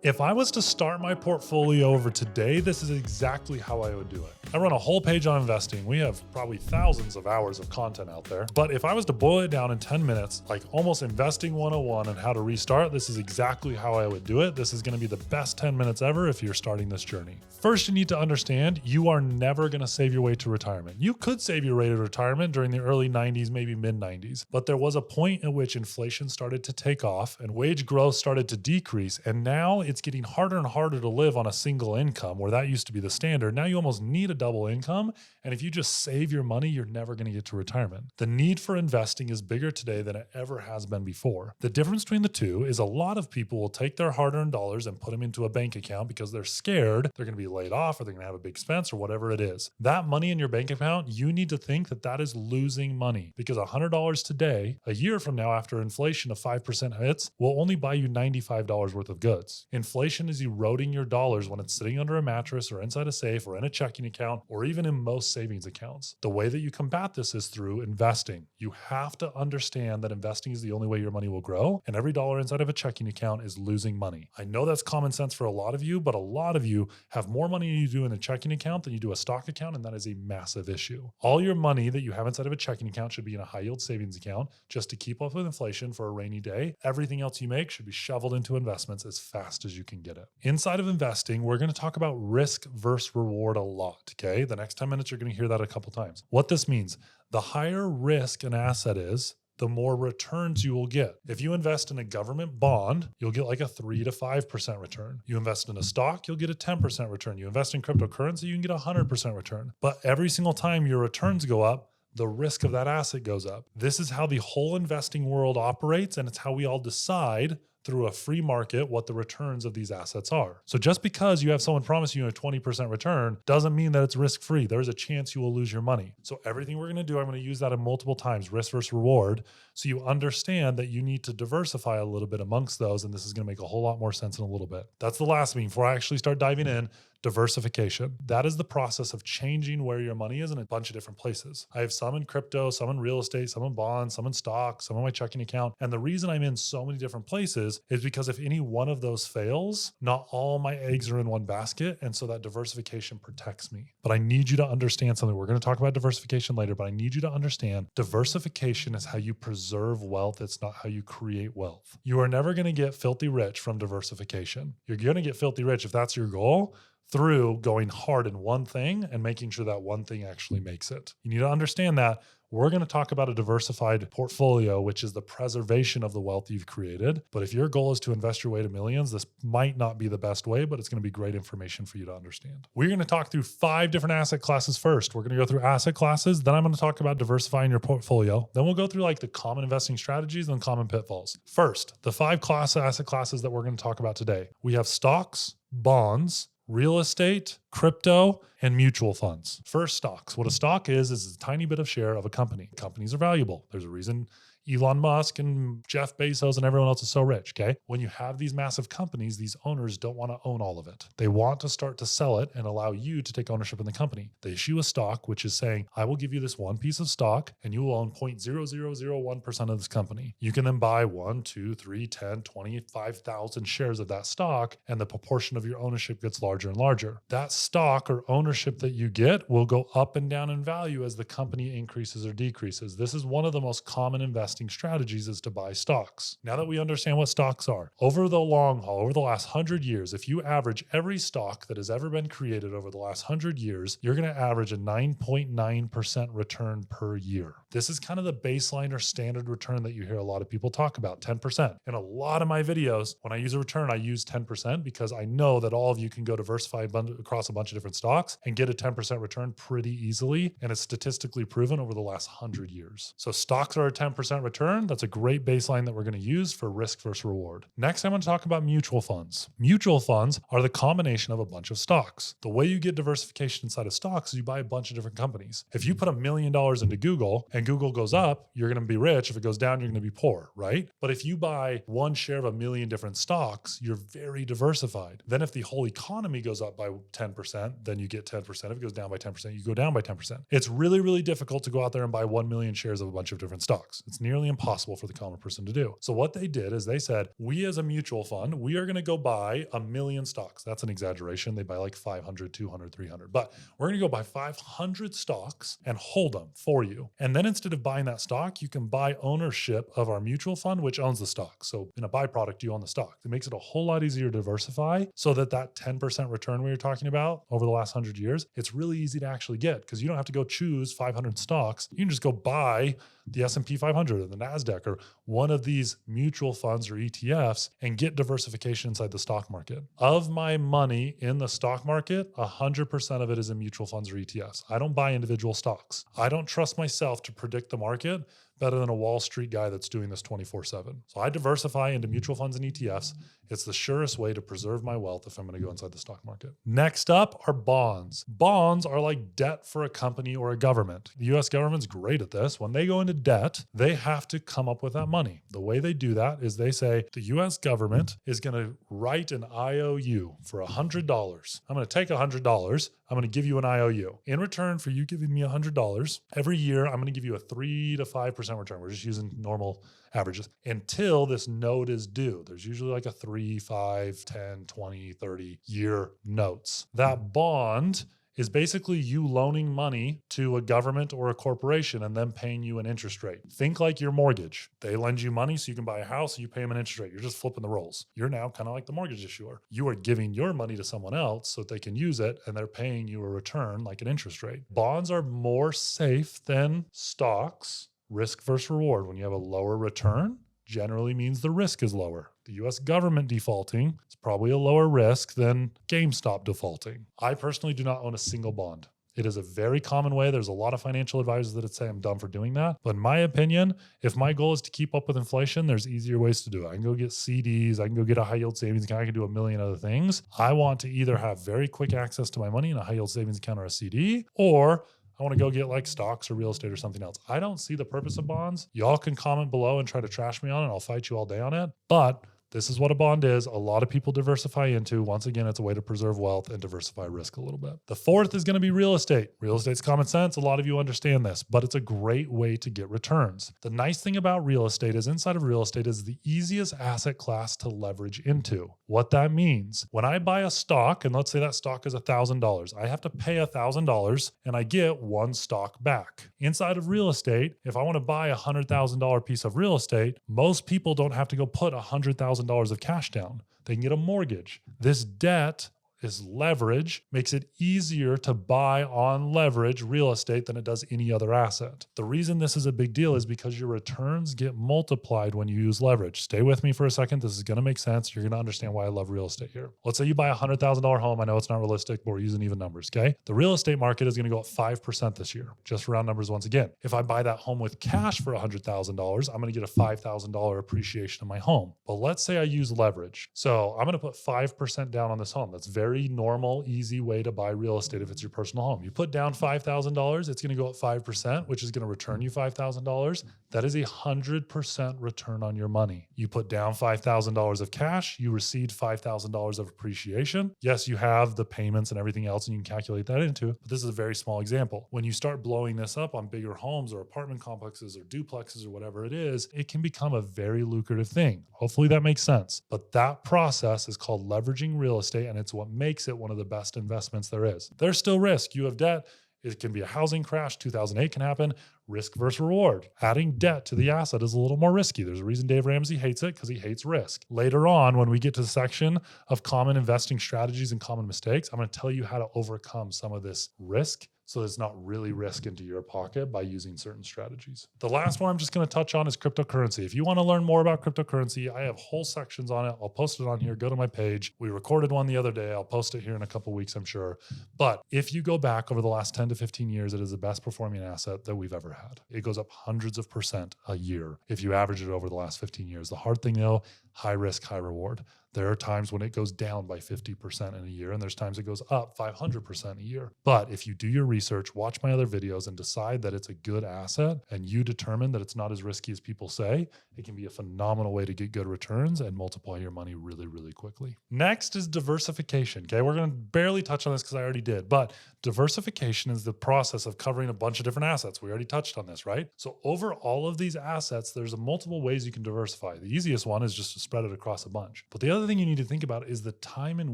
If I was to start my portfolio over today, this is exactly how I would do it. I run a whole page on investing. We have probably thousands of hours of content out there. But if I was to boil it down in 10 minutes, like almost investing 101 and how to restart, this is exactly how I would do it. This is going to be the best 10 minutes ever if you're starting this journey. First, you need to understand you are never going to save your way to retirement. You could save your way to retirement during the early 90s, maybe mid 90s, but there was a point at which inflation started to take off and wage growth started to decrease. And now it's getting harder and harder to live on a single income where that used to be the standard. Now you almost need a double income. And if you just save your money, you're never going to get to retirement. The need for investing is bigger today than it ever has been before. The difference between the two is a lot of people will take their hard-earned dollars and put them into a bank account because they're scared they're going to be laid off or they're going to have a big expense or whatever it is. That money in your bank account, you need to think that that is losing money because $100 today, a year from now after inflation of 5% hits, will only buy you $95 worth of goods. Inflation is eroding your dollars when it's sitting under a mattress or inside a safe or in a checking account or even in most savings accounts. The way that you combat this is through investing. You have to understand that investing is the only way your money will grow, and every dollar inside of a checking account is losing money. I know that's common sense for a lot of you, but a lot of you have more money you do in a checking account than you do a stock account, and that is a massive issue. All your money that you have inside of a checking account should be in a high yield savings account just to keep up with inflation for a rainy day. Everything else you make should be shoveled into investments as fast as you can get it. Inside of investing, we're going to talk about risk versus reward a lot, okay? The next 10 minutes, you're going to hear that a couple times. What this means, the higher risk an asset is, the more returns you will get. If you invest in a government bond, you'll get like a 3 to 5% return. You invest in a stock, you'll get a 10% return. You invest in cryptocurrency, you can get a 100% return. But every single time your returns go up, the risk of that asset goes up. This is how the whole investing world operates, and it's how we all decide through a free market what the returns of these assets are. So just because you have someone promise you a 20% return doesn't mean that it's risk-free. There's a chance you will lose your money. So everything we're going to do, I'm going to use that in multiple times, risk versus reward, so you understand that you need to diversify a little bit amongst those, and this is going to make a whole lot more sense in a little bit. That's the last thing before I actually start diving in. Diversification. That is the process of changing where your money is in a bunch of different places. I have some in crypto, some in real estate, some in bonds, some in stocks, some in my checking account. And the reason I'm in so many different places is because if any one of those fails, not all my eggs are in one basket. And so that diversification protects me. But I need you to understand something. We're going to talk about diversification later, but I need you to understand diversification is how you preserve wealth. It's not how you create wealth. You are never going to get filthy rich from diversification. You're going to get filthy rich if that's your goal, through going hard in one thing and making sure that one thing actually makes it. You need to understand that. We're going to talk about a diversified portfolio, which is the preservation of the wealth you've created. But if your goal is to invest your way to millions, this might not be the best way, but it's going to be great information for you to understand. We're going to talk through 5 different asset classes first. We're going to go through asset classes. Then I'm going to talk about diversifying your portfolio. Then we'll go through like the common investing strategies and common pitfalls. First, the 5 asset classes that we're going to talk about today. We have stocks, bonds, real estate, crypto, and mutual funds. First, stocks. What a stock is a tiny bit of share of a company. Companies are valuable. There's a reason Elon Musk and Jeff Bezos and everyone else is so rich, okay? When you have these massive companies, these owners don't want to own all of it. They want to start to sell it and allow you to take ownership in the company. They issue a stock, which is saying, I will give you this one piece of stock and you will own 0.0001% of this company. You can then buy 1, 2, 3, 10, 20, 5,000 shares of that stock, and the proportion of your ownership gets larger and larger. That stock or ownership that you get will go up and down in value as the company increases or decreases. This is one of the most common investing strategies is to buy stocks. Now that we understand what stocks are, over the long haul, over the last 100 years, if you average every stock that has ever been created over the last 100 years, you're going to average a 9.9% return per year. This is kind of the baseline or standard return that you hear a lot of people talk about, 10%. In a lot of my videos, when I use a return, I use 10% because I know that all of you can go diversify across a bunch of different stocks and get a 10% return pretty easily. And it's statistically proven over the last 100 years. So stocks are a 10% return. That's a great baseline that we're going to use for risk versus reward. Next, I'm going to talk about mutual funds. Mutual funds are the combination of a bunch of stocks. The way you get diversification inside of stocks is you buy a bunch of different companies. If you put $1 million into Google and Google goes up, you're going to be rich. If it goes down, you're going to be poor, right? But if you buy one share of 1 million different stocks, you're very diversified. Then if the whole economy goes up by 10%, then you get 10%. If it goes down by 10%, you go down by 10%. It's really, really difficult to go out there and buy 1 million shares of a bunch of different stocks. It's near nearly impossible for the common person to do. So what they did is they said, we as a mutual fund, we are going to go buy 1 million stocks. That's an exaggeration. They buy like 500, 200, 300, but we're going to go buy 500 stocks and hold them for you. And then instead of buying that stock, you can buy ownership of our mutual fund, which owns the stock. So in a byproduct, you own the stock. It makes it a whole lot easier to diversify so that 10% return we were talking about over the last 100 years, it's really easy to actually get because you don't have to go choose 500 stocks. You can just go buy the S&P 500 or the NASDAQ or one of these mutual funds or ETFs and get diversification inside the stock market. Of my money in the stock market, 100% of it is in mutual funds or ETFs. I don't buy individual stocks. I don't trust myself to predict the market better than a Wall Street guy that's doing this 24/7. So I diversify into mutual funds and ETFs. It's the surest way to preserve my wealth if I'm going to go inside the stock market. Next up are bonds. Bonds are like debt for a company or a government. The US government's great at this. When they go into debt, they have to come up with that money. The way they do that is they say the US government is going to write an IOU for $100. I'm going to take $100. I'm going to give you an IOU. In return for you giving me $100, every year I'm going to give you a 3 to 5% return. We're just using normal averages until this note is due. There's usually like a 3, 5, 10, 20, 30 year notes. That bond is basically you loaning money to a government or a corporation and then paying you an interest rate. Think like your mortgage. They lend you money so you can buy a house, so you pay them an interest rate. You're just flipping the roles. You're now kind of like the mortgage issuer. You are giving your money to someone else so that they can use it and they're paying you a return like an interest rate. Bonds are more safe than stocks. Risk versus reward. When you have a lower return, generally means the risk is lower. The US government defaulting is probably a lower risk than GameStop defaulting. I personally do not own a single bond. It is a very common way. There's a lot of financial advisors that would say I'm done for doing that. But in my opinion, if my goal is to keep up with inflation, there's easier ways to do it. I can go get CDs. I can go get a high yield savings account. I can do a million other things. I want to either have very quick access to my money in a high yield savings account or a CD, or I want to go get like stocks or real estate or something else. I don't see the purpose of bonds. Y'all can comment below and try to trash me on it. I'll fight you all day on it. But this is what a bond is. A lot of people diversify into. Once again, it's a way to preserve wealth and diversify risk a little bit. The fourth is going to be real estate. Real estate's common sense. A lot of you understand this, but it's a great way to get returns. The nice thing about real estate is inside of real estate is the easiest asset class to leverage into. What that means, when I buy a stock, and let's say that stock is $1,000, I have to pay $1,000 and I get one stock back. Inside of real estate, if I want to buy a $100,000 piece of real estate, most people don't have to go put $100,000 of cash down. They can get a mortgage. This debt is leverage, makes it easier to buy on leverage real estate than it does any other asset. The reason this is a big deal is because your returns get multiplied when you use leverage. Stay with me for a second. This is going to make sense. You're going to understand why I love real estate here. Let's say you buy a $100,000 home. I know it's not realistic, but we're using even numbers, okay? The real estate market is going to go up 5% this year. Just round numbers once again. If I buy that home with cash for $100,000, I'm going to get a $5,000 appreciation in my home. But let's say I use leverage. So I'm going to put 5% down on this home. That's very normal, easy way to buy real estate if it's your personal home. You put down $5,000, it's going to go up 5%, which is going to return you $5,000. That is 100% return on your money. You put down $5,000 of cash, you received $5,000 of appreciation. Yes, you have the payments and everything else, and you can calculate that into it, but this is a very small example. When you start blowing this up on bigger homes or apartment complexes or duplexes or whatever it is, it can become a very lucrative thing. Hopefully that makes sense. But that process is called leveraging real estate, and it's what makes it one of the best investments there is. There's still risk. You have debt. It can be a housing crash. 2008 can happen. Risk versus reward. Adding debt to the asset is a little more risky. There's a reason Dave Ramsey hates it, because he hates risk. Later on, when we get to the section of common investing strategies and common mistakes, I'm going to tell you how to overcome some of this risk so it's not really risk into your pocket by using certain strategies. The last one I'm just going to touch on is cryptocurrency. If you want to learn more about cryptocurrency, I have whole sections on it. I'll post it on here. Go to my page. We recorded one the other day. I'll post it here in a couple of weeks, I'm sure. But if you go back over the last 10 to 15 years, it is the best performing asset that we've ever had. It goes up hundreds of % a year if you average it over the last 15 years. The hard thing though, high risk, high reward. There are times when it goes down by 50% in a year, and there's times it goes up 500% a year. But if you do your research, watch my other videos, and decide that it's a good asset, and you determine that it's not as risky as people say, it can be a phenomenal way to get good returns and multiply your money really, really quickly. Next is diversification. Okay, we're going to barely touch on this because I already did, but diversification is the process of covering a bunch of different assets. We already touched on this, right? So over all of these assets, there's multiple ways you can diversify. The easiest one is just to spread it across a bunch. But the other thing you need to think about is the time in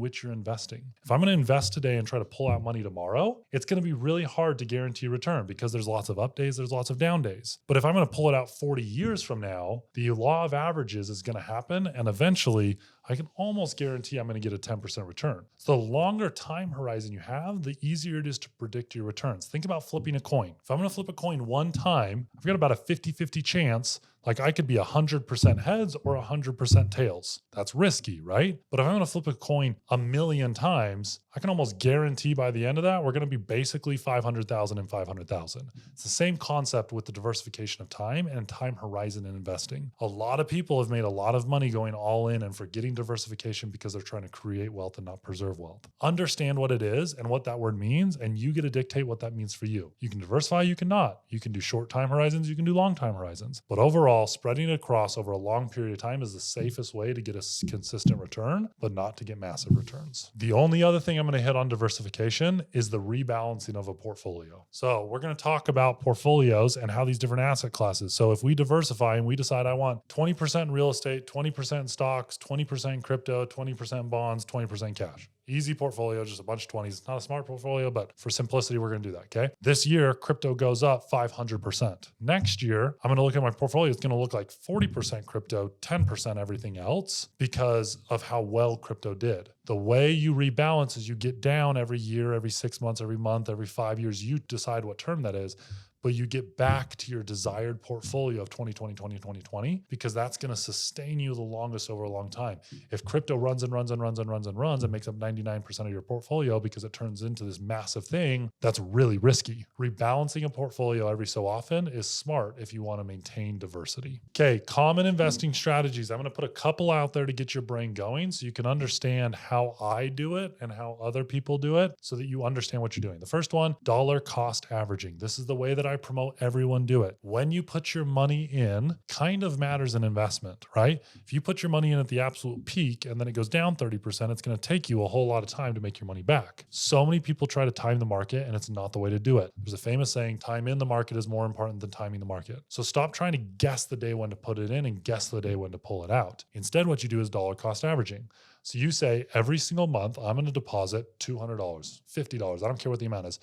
which you're investing. If I'm going to invest today and try to pull out money tomorrow, it's going to be really hard to guarantee return because there's lots of up days, there's lots of down days. But if I'm going to pull it out 40 years from now, the law of averages is going to happen, and eventually I can almost guarantee I'm going to get a 10% return. So the longer time horizon you have, the easier it is to predict your returns. Think about flipping a coin. If I'm going to flip a coin one time, I've got about a 50-50 chance. Like I could be 100% heads or 100% tails. That's risky, right? But if I'm going to flip a coin a million times, I can almost guarantee by the end of that, we're going to be basically 500,000 and 500,000. It's the same concept with the diversification of time and time horizon in investing. A lot of people have made a lot of money going all in and forgetting diversification because they're trying to create wealth and not preserve wealth. Understand what it is and what that word means, and you get to dictate what that means for you. You can diversify, you can not. You can do short time horizons, you can do long time horizons. But overall, spreading it across over a long period of time is the safest way to get a consistent return, but not to get massive returns. The only other thing I'm going to hit on diversification is the rebalancing of a portfolio. So we're going to talk about portfolios and how these different asset classes. So if we diversify and we decide I want 20% in real estate, 20% in stocks, 20% in crypto, 20% in bonds, 20% cash. Easy portfolio, just a bunch of 20s. It's not a smart portfolio, but for simplicity, we're going to do that, okay? This year, crypto goes up 500%. Next year, I'm going to look at my portfolio. It's going to look like 40% crypto, 10% everything else because of how well crypto did. The way you rebalance is you get down every year, every 6 months, every month, every 5 years. You decide what term that is. But you get back to your desired portfolio of 2020, 2020, because that's going to sustain you the longest over a long time. If crypto runs and runs and runs and runs and runs and makes up 99% of your portfolio because it turns into this massive thing, that's really risky. Rebalancing a portfolio every so often is smart if you want to maintain diversity. Okay, common investing strategies. I'm going to put a couple out there to get your brain going so you can understand how I do it and how other people do it so that you understand what you're doing. The first one, dollar cost averaging. This is the way that I promote everyone do it. When you put your money in, kind of matters in investment, right? If you put your money in at the absolute peak and then it goes down 30%, it's going to take you a whole lot of time to make your money back. So many people try to time the market and it's not the way to do it. There's a famous saying, time in the market is more important than timing the market. So stop trying to guess the day when to put it in and guess the day when to pull it out. Instead, what you do is dollar cost averaging. So you say every single month, I'm going to deposit $200, $50. I don't care what the amount is.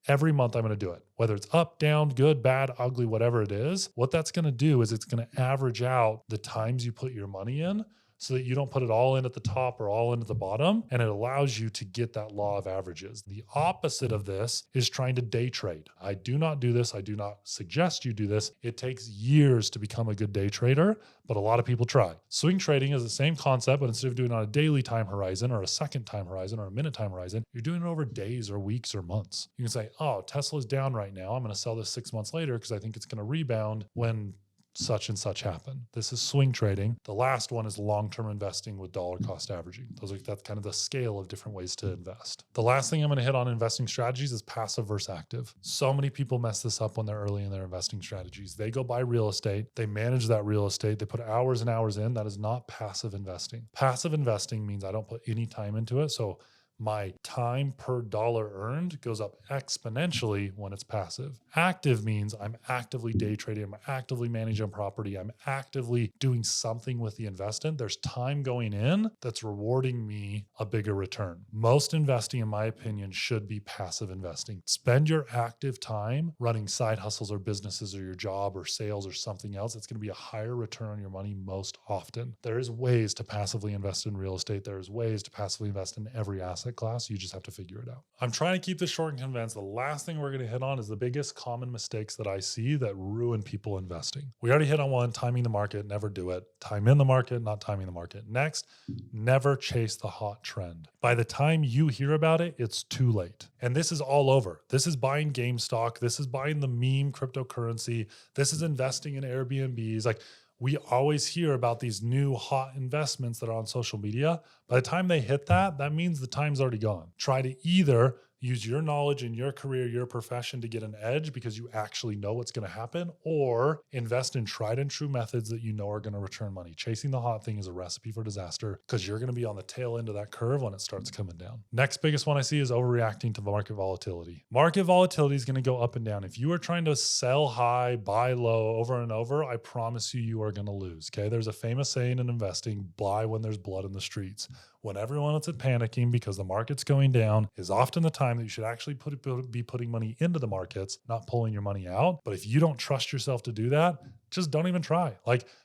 Every month I'm going to do it, whether it's up, down, good, bad, ugly, whatever it is. What that's going to do is it's going to average out the times you put your money in so that you don't put it all in at the top or all in at the bottom. And it allows you to get that law of averages. The opposite of this is trying to day trade. I do not do this. I do not suggest you do this. It takes years to become a good day trader, but a lot of people try. Swing trading is the same concept, but instead of doing it on a daily time horizon or a second time horizon or a minute time horizon, you're doing it over days or weeks or months. You can say, oh, Tesla's down right now. I'm going to sell this 6 months later because I think it's going to rebound when such and such happen. This is swing trading. The last one is long-term investing with dollar cost averaging. That's kind of the scale of different ways to invest. The last thing I'm going to hit on investing strategies is passive versus active. So many people mess this up when they're early in their investing strategies. They go buy real estate. They manage that real estate. They put hours and hours in. That is not passive investing. Passive investing means I don't put any time into it. So my time per dollar earned goes up exponentially when it's passive. Active means I'm actively day trading, I'm actively managing property, I'm actively doing something with the investment. There's time going in that's rewarding me a bigger return. Most investing, in my opinion, should be passive investing. Spend your active time running side hustles or businesses or your job or sales or something else. It's going to be a higher return on your money most often. There is ways to passively invest in real estate. There's ways to passively invest in every asset class. You just have to figure it out. I'm trying to keep this short and condensed. The last thing we're going to hit on is the biggest common mistakes that I see that ruin people investing. We already hit on one, timing the market, never do it. Time in the market, not timing the market. Next, never chase the hot trend. By the time you hear about it, it's too late. And this is all over. This is buying GameStop. This is buying the meme cryptocurrency. This is investing in Airbnbs. Like, We always hear about these new hot investments that are on social media. By the time they hit that means the time's already gone. Try to either use your knowledge in your career, your profession to get an edge because you actually know what's going to happen, or invest in tried and true methods that you know are going to return money. Chasing the hot thing is a recipe for disaster because you're going to be on the tail end of that curve when it starts coming down. Next biggest one I see is overreacting to market volatility. Market volatility is going to go up and down. If you are trying to sell high, buy low over and over, I promise you are going to lose. Okay. There's a famous saying in investing, buy when there's blood in the streets. When everyone else is panicking because the market's going down is often the time that you should actually be putting money into the markets, not pulling your money out. But if you don't trust yourself to do that, just don't even try.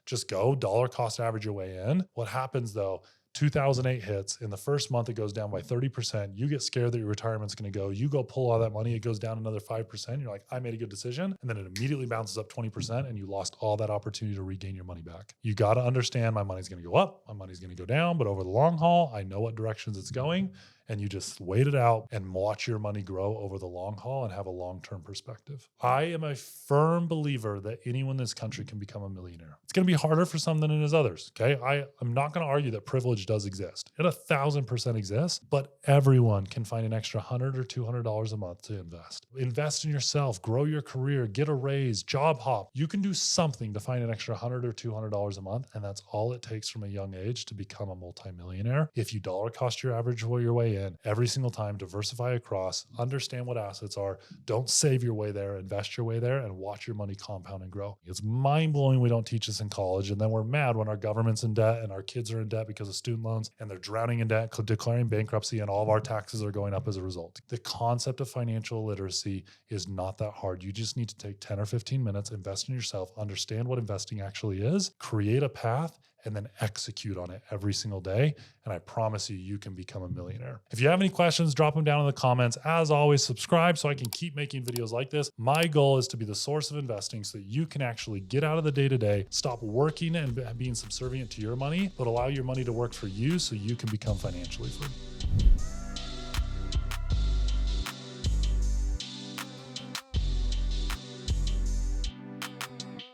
Just go dollar cost average your way in. What happens though? 2008 hits. In the first month, it goes down by 30%. You get scared that your retirement's going to go. You go pull all that money. It goes down another 5%. You're like, I made a good decision. And then it immediately bounces up 20% and you lost all that opportunity to regain your money back. You got to understand my money's going to go up. My money's going to go down. But over the long haul, I know what directions it's going. And you just wait it out and watch your money grow over the long haul and have a long-term perspective. I am a firm believer that anyone in this country can become a millionaire. It's going to be harder for some than it is others. Okay. I'm not going to argue that privilege does exist. It 1,000% exists, but everyone can find an extra $100 or $200 a month to invest. Invest in yourself, grow your career, get a raise, job hop. You can do something to find an extra $100 or $200 a month. And that's all it takes from a young age to become a multimillionaire. If you dollar cost your average your way in every single time, diversify across, understand what assets are, don't save your way there, invest your way there, and watch your money compound and grow. It's mind-blowing we don't teach this in college, and then we're mad when our government's in debt and our kids are in debt because of student loans and they're drowning in debt, declaring bankruptcy, and all of our taxes are going up as a result. The concept of financial literacy is not that hard. You just need to take 10 or 15 minutes, invest in yourself, understand what investing actually is, create a path, and then execute on it every single day. And I promise you can become a millionaire. If you have any questions, drop them down in the comments. As always, subscribe so I can keep making videos like this. My goal is to be the source of investing so that you can actually get out of the day-to-day, stop working and being subservient to your money, but allow your money to work for you so you can become financially free.